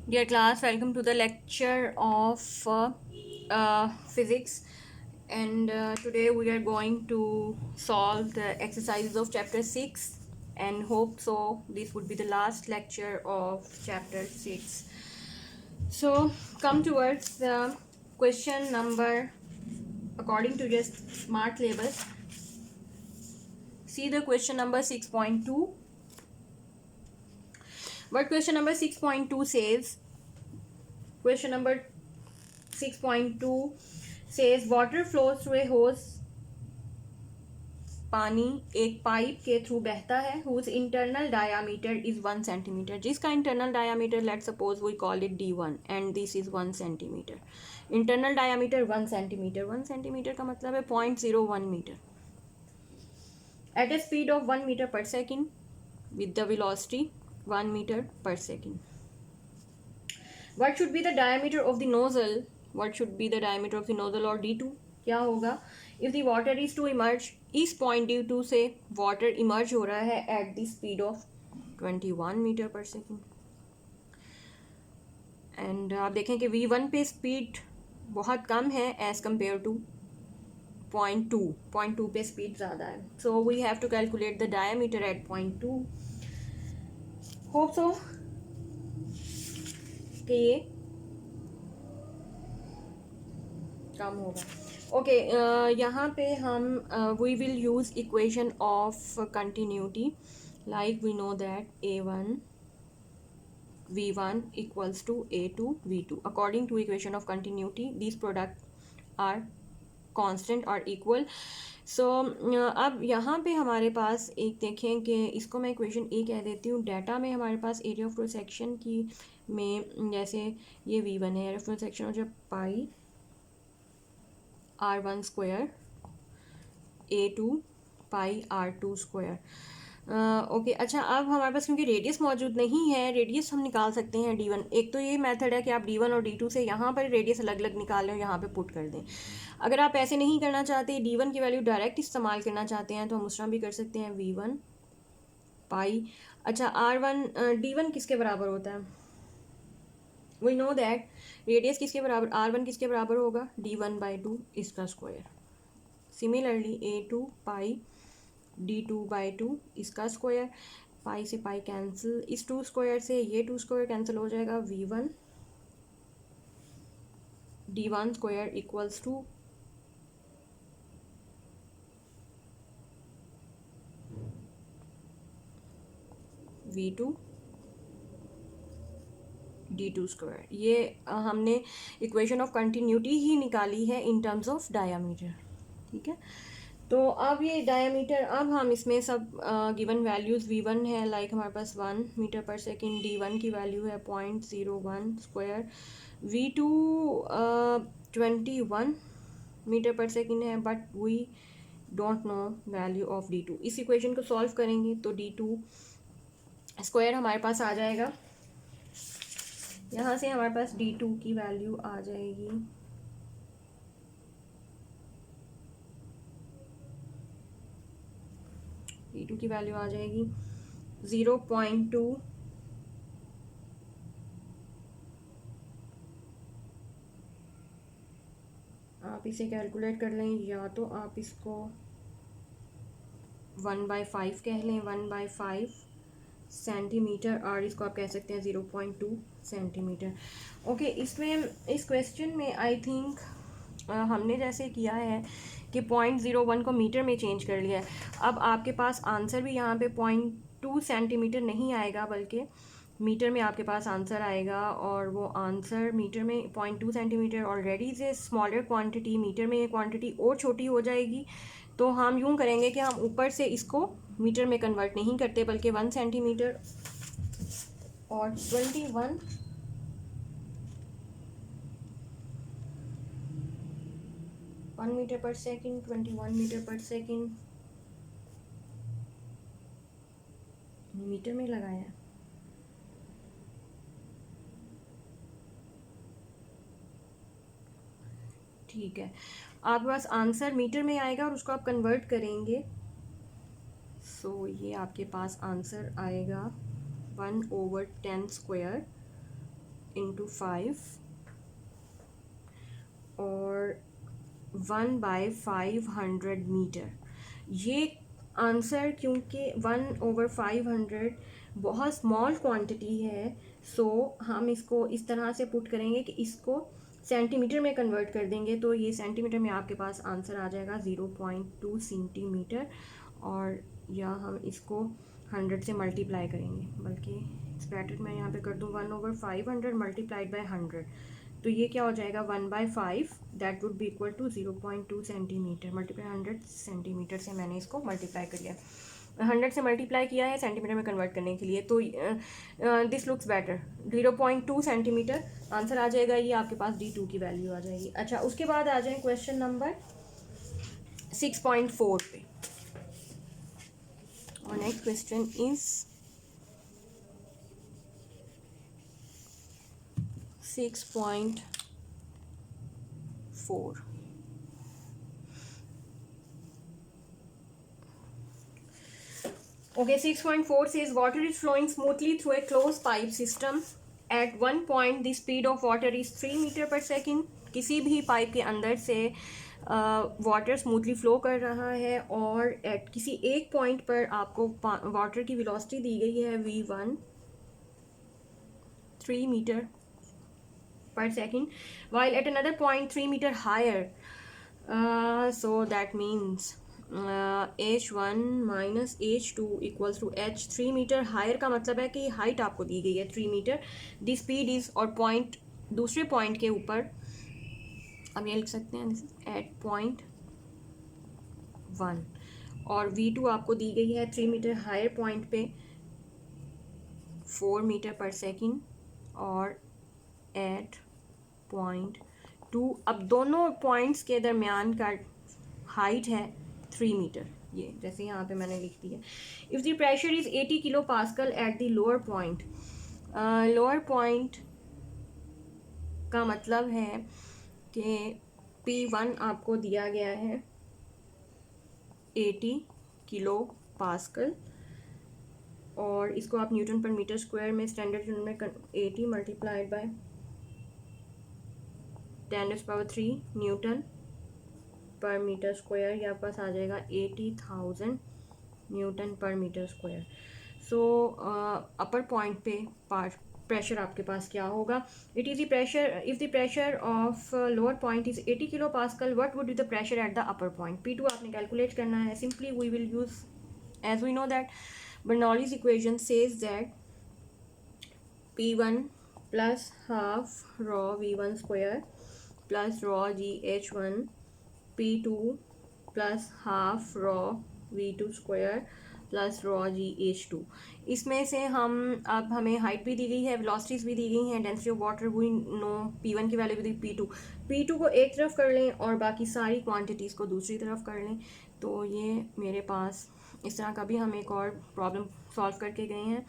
Dear class, welcome to the lecture of physics. And today we are going to solve the exercises of chapter 6, and hope so this would be the last lecture of chapter 6. So come towards the question number according to just smart labels. See the question number 6.2. What question number 6.2 says? Question number 6.2 says water flows through a hose. पानी एक pipe के through बहता है whose internal diameter is 1 centimeter. जिसका internal diameter let's suppose we call it d1 and this is 1 centimeter. Internal diameter 1 centimeter. 1 centimeter का मतलब है 0.01 meter. At a speed of 1 meter per second with the velocity 1 meter per second. What should be the diameter of the nozzle? What should be the diameter of the nozzle or d2? क्या होगा? If the water is to emerge, इस point d2 से water emerge हो रहा है at the speed of 21 meter per second. And आप देखें कि v1 पे speed बहुत कम है as compare to 0.2. 0.2 पे speed ज़्यादा है. So we have to calculate the diameter at 0.2. Hope so कि ये कम होगा. ओके यहाँ पे हम we will use equation of continuity like we know that a1 v1 equals to a2 v2. According to equation of continuity these products are constant or equal. सो अब यहाँ पे हमारे पास एक देखें कि इसको मैं इक्वेशन ए कह देती हूँ. डाटा में हमारे पास एरिया ऑफ क्रॉस सेक्शन की में जैसे ये v1 है, एरिया ऑफ क्रॉस सेक्शन हो जाए पाई r1 स्क्वायर a2 पाई r2 स्क्वायर. ओके अच्छा, अब हमारे पास क्योंकि रेडियस मौजूद नहीं है, रेडियस हम निकाल सकते हैं d1. एक तो ये मेथड है कि आप d1 और d2 से यहाँ पर रेडियस अलग अलग निकाल लें और यहाँ पे पुट कर दें. अगर आप ऐसे नहीं करना चाहते, d1 की वैल्यू डायरेक्ट इस्तेमाल करना चाहते हैं, तो हम उस तरह भी कर सकते हैं v1 पाई. अच्छा r1 d1 किसके बराबर होता है? वी नो दैट रेडियस किसके बराबर, r1 किसके बराबर होगा? d1/2 इसका स्क्वायर. सिमिलरली a2 पाई d2/2 इसका स्क्वायर. पाई से पाई कैंसिल, इस 2 स्क्वायर से ये 2 स्क्वायर कैंसिल हो जाएगा. v1 d1 square equals to v2 d2 square. ये हमने इक्वेशन ऑफ कंटिन्यूटी ही निकाली है इन टर्म्स ऑफ डायामीटर. ठीक है, तो अब ये डायमीटर, अब हम इसमें सब गिवन वैल्यूज़ v1 है लाइक हमारे पास 1 मीटर पर सेकेंड, d1 की वैल्यू है 0.01 square, v2 21 metre per second है, but we don't know value of d2. इस इक्वेशन को सॉल्व करेंगे तो d2 स्क्वायर हमारे पास आ जाएगा. यहाँ से हमारे पास d2 की वैल्यू आ जाएगी d2 की वैल्यू आ जाएगी 0.2 आप इसे कैलकुलेट कर लें, या तो आप इसको 1/5 कह लें, 1/5 सेंटीमीटर, और इसको आप कह सकते हैं 0.2 सेंटीमीटर. ओके, इसमें इस क्वेश्चन में आई थिंक हमने जैसे किया है कि 0.01 को मीटर में चेंज कर लिया है. अब आपके पास आंसर भी यहाँ पे 0.2 सेंटीमीटर नहीं आएगा, बल्कि मीटर में आपके पास आंसर आएगा, और वो आंसर मीटर में 0.2 सेंटीमीटर ऑलरेडी से स्मॉलर क्वांटिटी, मीटर में ये क्वांटिटी और छोटी हो जाएगी. तो हम यूँ करेंगे कि हम ऊपर से इसको मीटर में कन्वर्ट नहीं करते, बल्कि 1 सेंटीमीटर और 21 1 metre per second, 21 metre per second metre में लगाया है. ठीक है, आपके पास आंसर मीटर में आएगा और उसको आप कन्वर्ट करेंगे. सो ये आपके पास आंसर आएगा 1/10 स्क्वायर इंटू 5 और 1/500 मीटर। ये आंसर, क्योंकि 1/500 बहुत स्मॉल क्वांटिटी है, सो हम इसको इस तरह से पुट करेंगे कि इसको सेंटीमीटर में कन्वर्ट कर देंगे, तो ये सेंटीमीटर में आपके पास आंसर आ जाएगा 0.2 सेंटीमीटर। और या हम इसको 100 से मल्टीप्लाई करेंगे, बल्कि इट्स बेटर मैं यहाँ पे कर दूँ 1/500 मल्टीप्लाइड बाई 100, तो ये क्या हो जाएगा 1/5, that would be equal to 0.2 centimetre multiply 100 centimetre से मैंने इसको मल्टीप्लाई कर लिया, 100 से मल्टीप्लाई किया है सेंटीमीटर में कन्वर्ट करने के लिए। तो this looks better, 0.2 centimetre answer आ जाएगा, ये आपके पास D2 की वैल्यू आ जाएगी। अच्छा, उसके बाद आ जाए क्वेश्चन नंबर 6.4 पे, और next question is 6.4। Okay, 6.4 says water is flowing smoothly through a closed pipe system. At one point, the speed of water is 3 metre per second. किसी भी पाइप के अंदर से वाटर स्मूथली फ्लो कर रहा है, और एट किसी एक पॉइंट पर आपको वाटर की वेलोसिटी दी गई है V1 3 metre per second, while at another point 3 meter higher. So that means H1 minus H2 equals to H 3 meter higher का मतलब है कि हाइट आपको दी गई है 3 मीटर, दी स्पीड इज, और पॉइंट दूसरे पॉइंट के ऊपर हम ये लिख सकते हैं एट पॉइंट 1, और V2 आपको दी गई है 3 मीटर हायर पॉइंट पे 4 मीटर पर सेकेंड, और एट पॉइंट 2, अब दोनों पॉइंट्स के दरमियान का हाइट है 3 मीटर, ये जैसे यहाँ पे मैंने लिख दिया। If the pressure is 80 kilo pascal at the lower point, lower point का मतलब है कि P1 आपको दिया गया है 80 किलो पास्कल, और इसको आप न्यूटन पर मीटर स्क्वायर में स्टैंडर्ड यूनिट में 80 multiplied by 10⁻³ newton per metre square, ये आपके पास आ जाएगा 80,000 newton per metre square. So upper point पे प्रेशर आपके पास क्या होगा, it is the pressure, if the pressure of lower point is 80 kilo pascal, what would be the pressure at the upper point. P2 आपने calculate करना है, simply we will use, as we know that Bernoulli's equation says that P1 plus half rho V1 square plus rho GH1, P2 plus half rho V2 square plus raw GH2। इसमें से हम, अब हमें height भी दी गई है, velocities भी दी गई हैं, density of water we know, P1 की वैल्यू भी दी, P2 को एक तरफ कर लें और बाकी सारी क्वांटिटीज़ को दूसरी तरफ कर लें। तो ये मेरे पास इस तरह का भी हम एक और प्रॉब्लम सॉल्व करके गए हैं।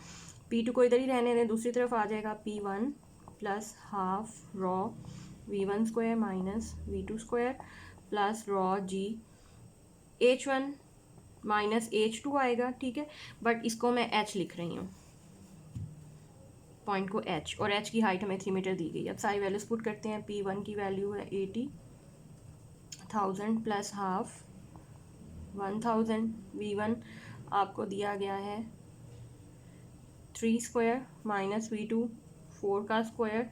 P2 को इधर ही रहने दें, दूसरी तरफ आ जाएगा P1 plus half rho V1 square minus V2 square plus raw GH1 minus H2 आएगा, ठीक है, बट इसको मैं H लिख रही हूँ, पॉइंट को H, और H की हाइट हमें 3 मीटर दी गई। अब सारी वैल्यूज पुट करते हैं। P1 की वैल्यू है 80,000 प्लस हाफ 1000, V1 आपको दिया गया है 3 स्क्वायर माइनस V2 4 का स्क्वायर,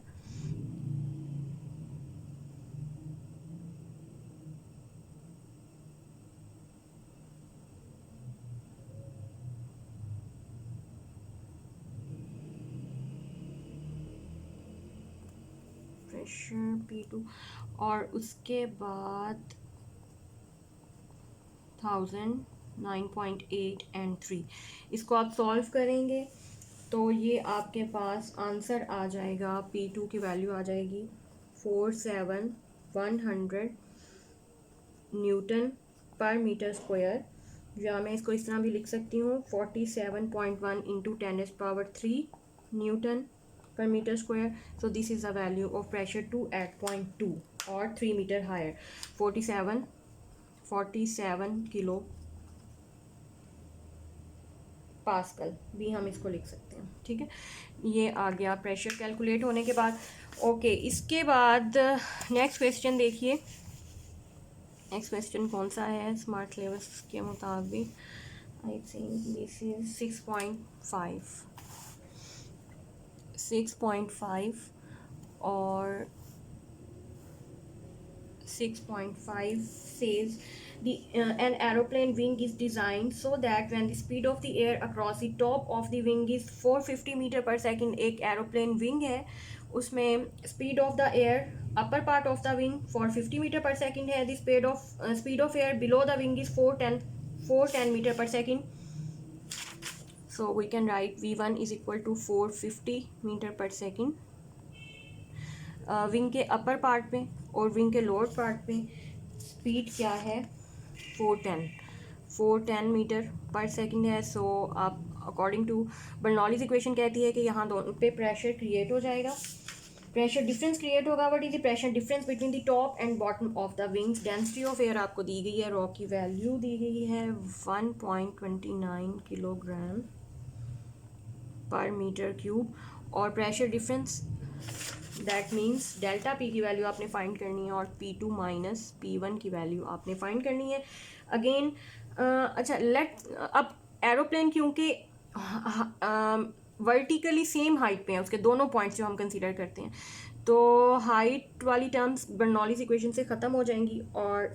प्रेशर P2, और उसके बाद 1000 9.8 एंड 3, इसको आप सॉल्व करेंगे तो ये आपके पास आंसर आ जाएगा, P2 की वैल्यू आ जाएगी 47,100 न्यूटन पर मीटर स्क्वायर, या मैं इसको इस तरह भी लिख सकती हूँ 47.1 into 10⁻³ Newton per meter square. So this is the value of pressure 2 at point 2 or 3 meter higher. 47 kilo pascal भी हम इसको लिख सकते हैं, ठीक है। ये आ गया प्रेशर कैलकुलेट होने के बाद। ओके, इसके बाद नेक्स्ट क्वेश्चन देखिए। नेक्स्ट क्वेश्चन कौन सा है स्मार्ट सिलेबस के मुताबिक? आई थिंक दिस इज 6.5 और 6.5 says an aeroplane wing is designed so that when the speed of the air across the top of the wing is 450 metre per second. एक aeroplane wing है, उसमें speed of the air upper part of the wing 450 metre per second है। The speed of air below the wing is 410 metre per second. So we can write V1 is equal to 450 metre per second. Wing के upper part में और wing के lower part में speed क्या है? 410 metre पर second है। सो आप अकॉर्डिंग टू बर्नौलीज इक्वेशन कहती है कि यहाँ दोनों पे प्रेशर क्रिएट हो जाएगा, प्रेशर डिफरेंस क्रिएट होगा। What is the pressure difference between the top and bottom of the wings? Density of air आपको दी गई है, रॉ की वैल्यू दी गई है 1.29 किलोग्राम पर मीटर क्यूब, और pressure difference that means delta P की वैल्यू आपने फाइंड करनी है और P2 माइनस P1 की वैल्यू आपने फाइंड करनी है। अगेन अच्छा अब एरोप्लेन क्योंकि वर्टिकली सेम हाइट पे हैं, उसके दोनों पॉइंट्स जो हम कंसीडर करते हैं, तो हाइट वाली टर्म्स बर्नौलीज इक्वेशन से ख़त्म हो जाएंगी और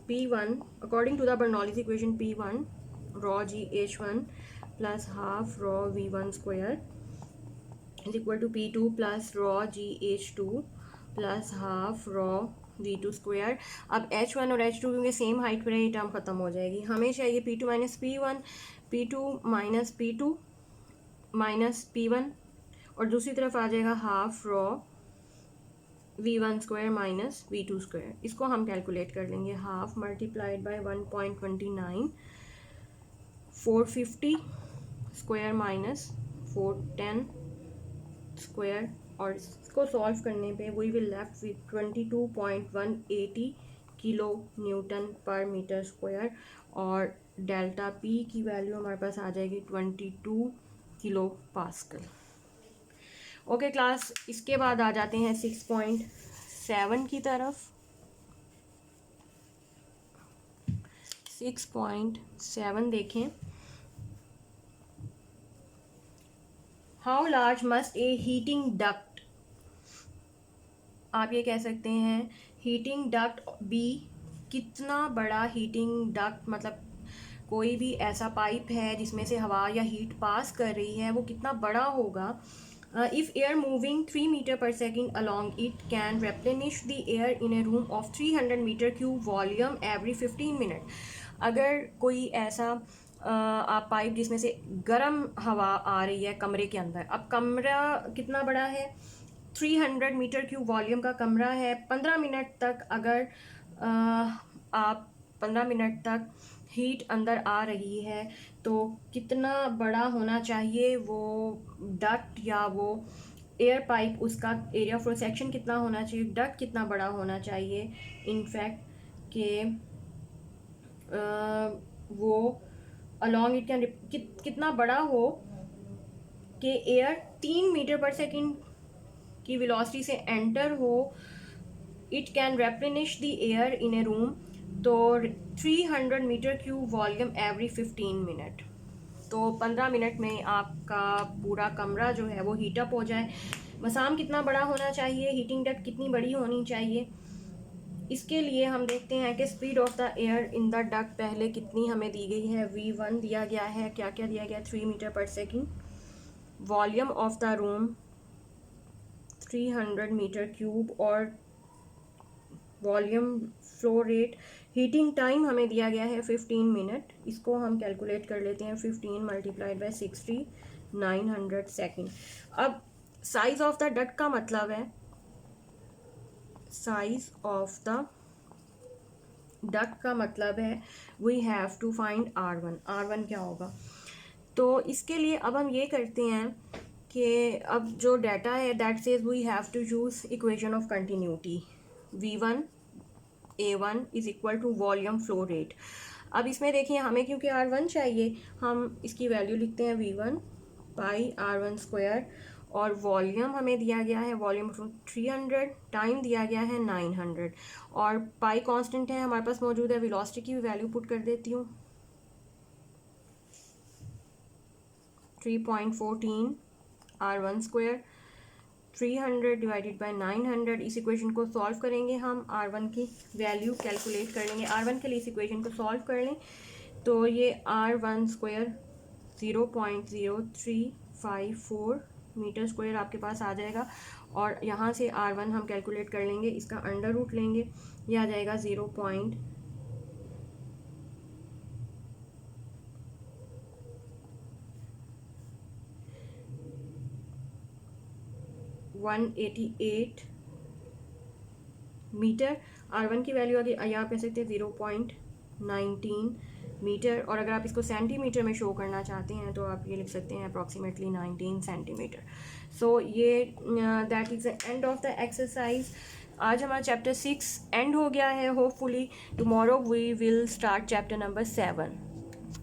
P1 according to the Bernoulli's equation P1 rho GH1 plus half rho V1 square is equal to P2 plus raw GH2 plus half raw V2 square. अब H1 और H2 क्योंकि same height पर है, ये टर्म ख़त्म हो जाएगी। हमें चाहिए P2 minus P1, P2 minus P2 minus P1, और दूसरी तरफ आ जाएगा half rho V1 square minus V2 square. इसको हम कैलकुलेट कर लेंगे। Half multiplied by 1.29, 450 square minus 410 square, और इसको सॉल्व करने पे we will left with 22.180 kilo newton per metre square, और डेल्टा पी की वैल्यू हमारे पास आ जाएगी 22 किलो पास्कल। ओके क्लास, इसके बाद आ जाते हैं 6.7 की तरफ। 6.7 देखें। How large must A heating duct, आप ये कह सकते हैं हीटिंग डक्ट बी, कितना बड़ा हीटिंग डक्ट, मतलब कोई भी ऐसा पाइप है जिसमें से हवा या हीट पास कर रही है, वो कितना बड़ा होगा। If air moving 3 metre per second along it can replenish the air in a room of 300 metre cube volume every 15 minute. अगर कोई ऐसा आप पाइप जिसमें से गर्म हवा आ रही है कमरे के अंदर, अब कमरा कितना बड़ा है? 300 मीटर क्यूब वॉल्यूम का कमरा है। 15 मिनट तक अगर आप 15 मिनट तक हीट अंदर आ रही है, तो कितना बड़ा होना चाहिए वो डक्ट या वो एयर पाइप, उसका एरिया ऑफ सेक्शन कितना होना चाहिए, डक्ट कितना बड़ा होना चाहिए इनफैक्ट के वो अलॉन्ग इट कैन कितना बड़ा हो कि एयर 3 मीटर पर सेकेंड की वेलोसिटी से एंटर हो। It can replenish the air in a room, तो 300 metre cube volume every 15 minute, तो 15 मिनट में आपका पूरा कमरा जो है वो हीटअप हो जाए। मसाम कितना बड़ा होना चाहिए, हीटिंग डक्ट कितनी बड़ी होनी चाहिए, इसके लिए हम देखते हैं कि speed of the air in the duct पहले कितनी हमें दी गई है। V1 दिया गया है, क्या क्या दिया गया है? 3 metre per second. Volume of the room 300 metre cube, और volume flow rate, heating time हमें दिया गया है 15 मिनट। इसको हम कैलकुलेट कर लेते हैं। 15 मल्टीप्लाइड बाय 60, 900 सेकेंड। अब साइज ऑफ द डक्ट का मतलब है, साइज ऑफ द डक्ट का मतलब है we have to find R1। R1 क्या होगा? तो इसके लिए अब हम ये करते हैं कि अब जो डाटा है that says we have to use equation of continuity. V1 A1 is equal to volume flow rate. अब इसमें देखिए हमें क्योंकि R1 चाहिए, हम इसकी वैल्यू लिखते हैं V1 पाई R1 स्क्वायर, और वॉल्यूम हमें दिया गया है, वॉल्यूम 300, टाइम दिया गया है 900, और पाई कांस्टेंट है हमारे पास मौजूद है। वेलोसिटी की भी वैल्यू पुट कर देती हूँ, 3.14 R1 स्क्वायर, 300 डिवाइडेड बाय 900। इस इक्वेशन को सॉल्व करेंगे हम, R1 की वैल्यू कैलकुलेट कर लेंगे। R1 के लिए इस इक्वेशन को सॉल्व कर लें तो ये R1 स्क्वायर 0.0354 मीटर स्क्वायर आपके पास आ जाएगा, और यहाँ से R1 हम कैलकुलेट कर लेंगे, इसका अंडर रूट लेंगे, ये आ जाएगा 0.188 मीटर। R1 की वैल्यू आगे यहाँ कह सकते हैं 0.19 मीटर, और अगर आप इसको सेंटीमीटर में शो करना चाहते हैं तो आप ये लिख सकते हैं अप्रॉक्सीमेटली 19 सेंटीमीटर। सो ये that is the end of the exercise. आज हमारा चैप्टर 6 एंड हो गया है। Hopefully tomorrow we will start chapter number 7।